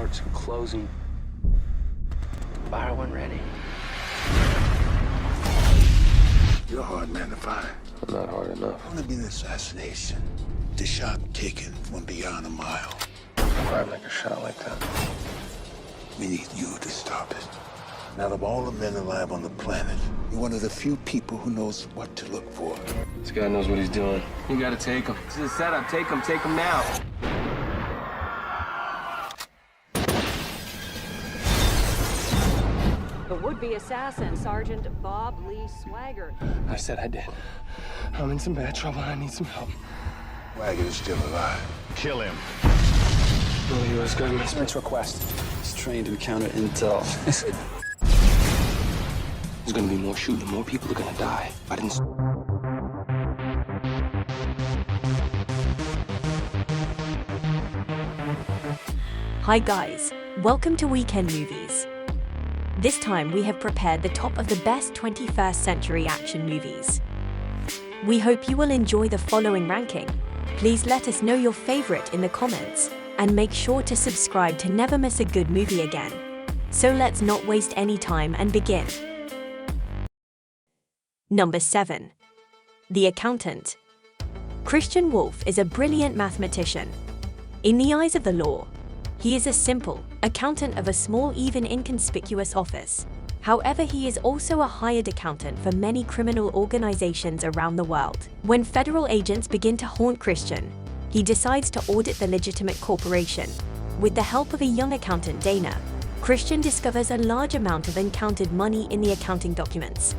ports are closing. Fire when ready. You're a hard man to find. I'm not hard enough. It would be an assassination. The shot taken from beyond a mile. I'd like a shot like that. We need you to stop it. Out of all the men alive on the planet, you're one of the few people who knows what to look for. This guy knows what he's doing. You gotta take him. This is a setup. Take him now. The would-be assassin, Sergeant Bob Lee Swagger. I said I did. I'm in some bad trouble. I need some help. Wagon is still alive. Kill him. No U.S. government. Clearance request. He's trained to counter intel. There's gonna be more shooting. More people are gonna die. I didn't. Hi guys, welcome to Weekend Movies. This time we have prepared the top of the best 21st century action movies. We hope you will enjoy the following ranking. Please let us know your favorite in the comments, and make sure to subscribe to never miss a good movie again. So let's not waste any time and begin. Number 7. The Accountant. Christian Wolff is a brilliant mathematician. In the eyes of the law, he is a simple accountant of a small, even inconspicuous office. However, he is also a hired accountant for many criminal organizations around the world. When federal agents begin to haunt Christian, he decides to audit the legitimate corporation. With the help of a young accountant, Dana, Christian discovers a large amount of uncounted money in the accounting documents.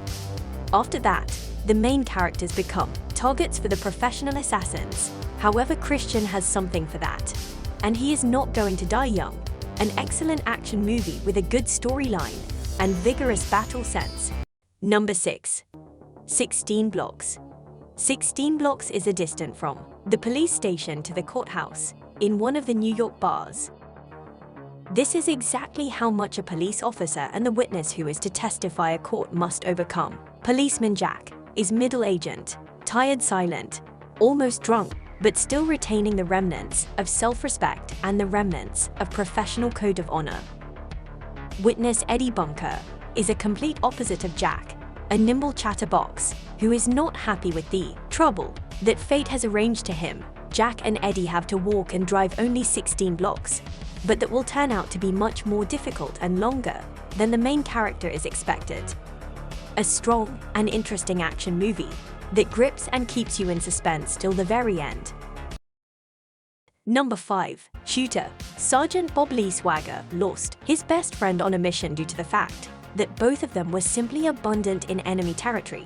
After that, the main characters become targets for the professional assassins. However, Christian has something for that, and he is not going to die young. An excellent action movie with a good storyline and vigorous battle sense. Number 6. 16 Blocks. 16 blocks is a distance from the police station to the courthouse in one of the New York bars. This is exactly how much a police officer and the witness who is to testify a court must overcome. Policeman Jack is middle-aged, tired, silent, almost drunk, but still retaining the remnants of self-respect and the remnants of professional code of honor. Witness Eddie Bunker is a complete opposite of Jack, a nimble chatterbox who is not happy with the trouble that fate has arranged to him. Jack and Eddie have to walk and drive only 16 blocks, but that will turn out to be much more difficult and longer than the main character is expected. A strong and interesting action movie that grips and keeps you in suspense till the very end. Number 5. Shooter. Sergeant Bob Lee Swagger lost his best friend on a mission due to the fact that both of them were simply abundant in enemy territory.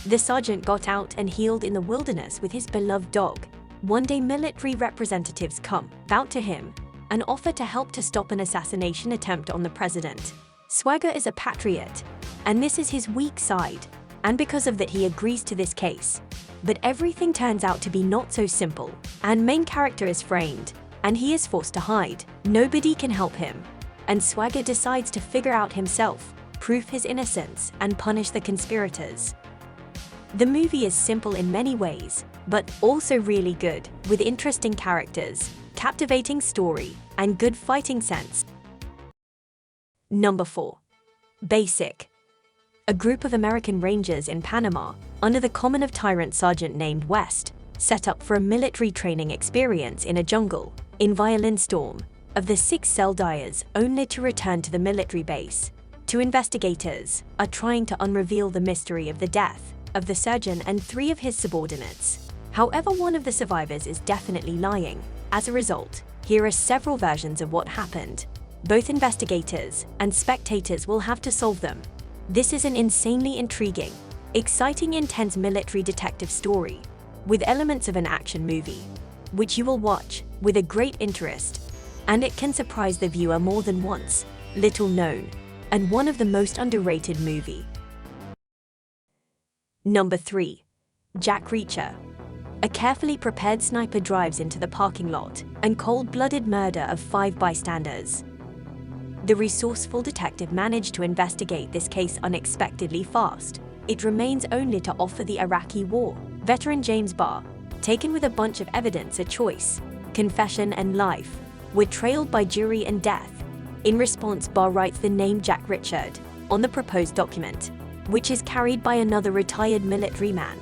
The sergeant got out and healed in the wilderness with his beloved dog. One day, military representatives come out to him and offer to help to stop an assassination attempt on the president. Swagger is a patriot, and this is his weak side, and because of that he agrees to this case. But everything turns out to be not so simple, and main character is framed, and he is forced to hide. Nobody can help him, and Swagger decides to figure out himself, prove his innocence, and punish the conspirators. The movie is simple in many ways, but also really good, with interesting characters, captivating story, and good fighting sense. Number 4. Basic. A group of American Rangers in Panama, under the command of tyrant sergeant named West, set up for a military training experience in a jungle, in violent storm, of the 6 cell dyers, only to return to the military base. 2 investigators are trying to unreveal the mystery of the death of the surgeon and 3 of his subordinates. However, one of the survivors is definitely lying. As a result, here are several versions of what happened. Both investigators and spectators will have to solve them. This is an insanely intriguing, exciting, intense military detective story, with elements of an action movie, which you will watch with a great interest, and it can surprise the viewer more than once. Little known, and one of the most underrated movie. Number 3. Jack Reacher. A carefully prepared sniper drives into the parking lot and cold-blooded murder of 5 bystanders. The resourceful detective managed to investigate this case unexpectedly fast. It remains only to offer the Iraqi war veteran James Barr, taken with a bunch of evidence, a choice, confession and life. were trailed by jury and death. In response, Barr writes the name Jack Richard on the proposed document, which is carried by another retired military man,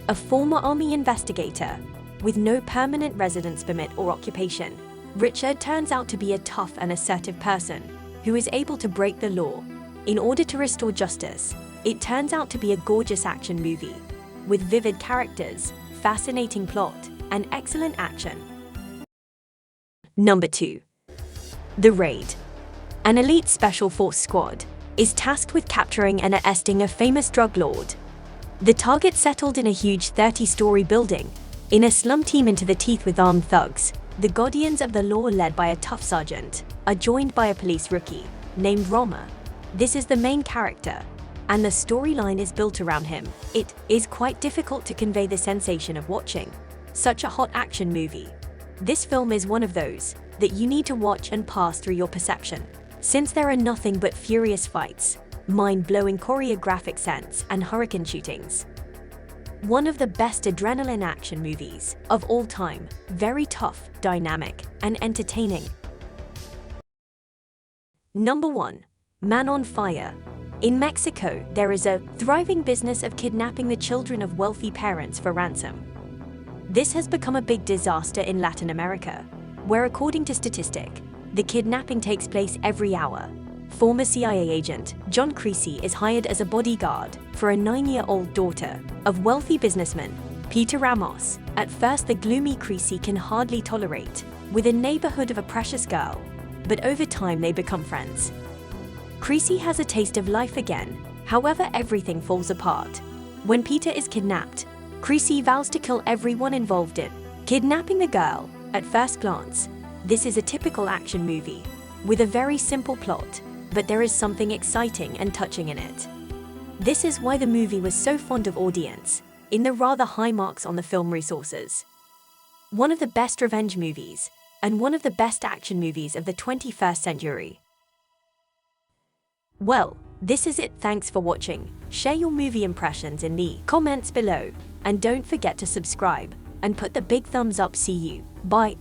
a former army investigator with no permanent residence permit or occupation. Richard turns out to be a tough and assertive person who is able to break the law in order to restore justice. It turns out to be a gorgeous action movie with vivid characters, fascinating plot, and excellent action. Number 2. The Raid. An elite special force squad is tasked with capturing and arresting a famous drug lord. The target settled in a huge 30-story building in a slum team into the teeth with armed thugs. The guardians of the law, led by a tough sergeant, are joined by a police rookie named Roma. This is the main character, and the storyline is built around him. It is quite difficult to convey the sensation of watching such a hot action movie. This film is one of those that you need to watch and pass through your perception, since there are nothing but furious fights, mind-blowing choreographic stunts, and hurricane shootings. One of the best adrenaline action movies of all time, very tough, dynamic, and entertaining. Number 1. Man on Fire. In Mexico, there is a thriving business of kidnapping the children of wealthy parents for ransom. This has become a big disaster in Latin America, where, according to statistics, the kidnapping takes place every hour. Former CIA agent John Creasy is hired as a bodyguard for a 9-year-old daughter of wealthy businessman Peter Ramos. At first, the gloomy Creasy can hardly tolerate with a neighborhood of a precious girl, but over time they become friends. Creasy has a taste of life again, however everything falls apart. When Peter is kidnapped, Creasy vows to kill everyone involved in kidnapping the girl. At first glance, this is a typical action movie with a very simple plot, but there is something exciting and touching in it. This is why the movie was so fond of audience, in the rather high marks on the film resources. One of the best revenge movies, and one of the best action movies of the 21st century. Well, this is it. Thanks for watching. Share your movie impressions in the comments below, and don't forget to subscribe and put the big thumbs up. See you. Bye.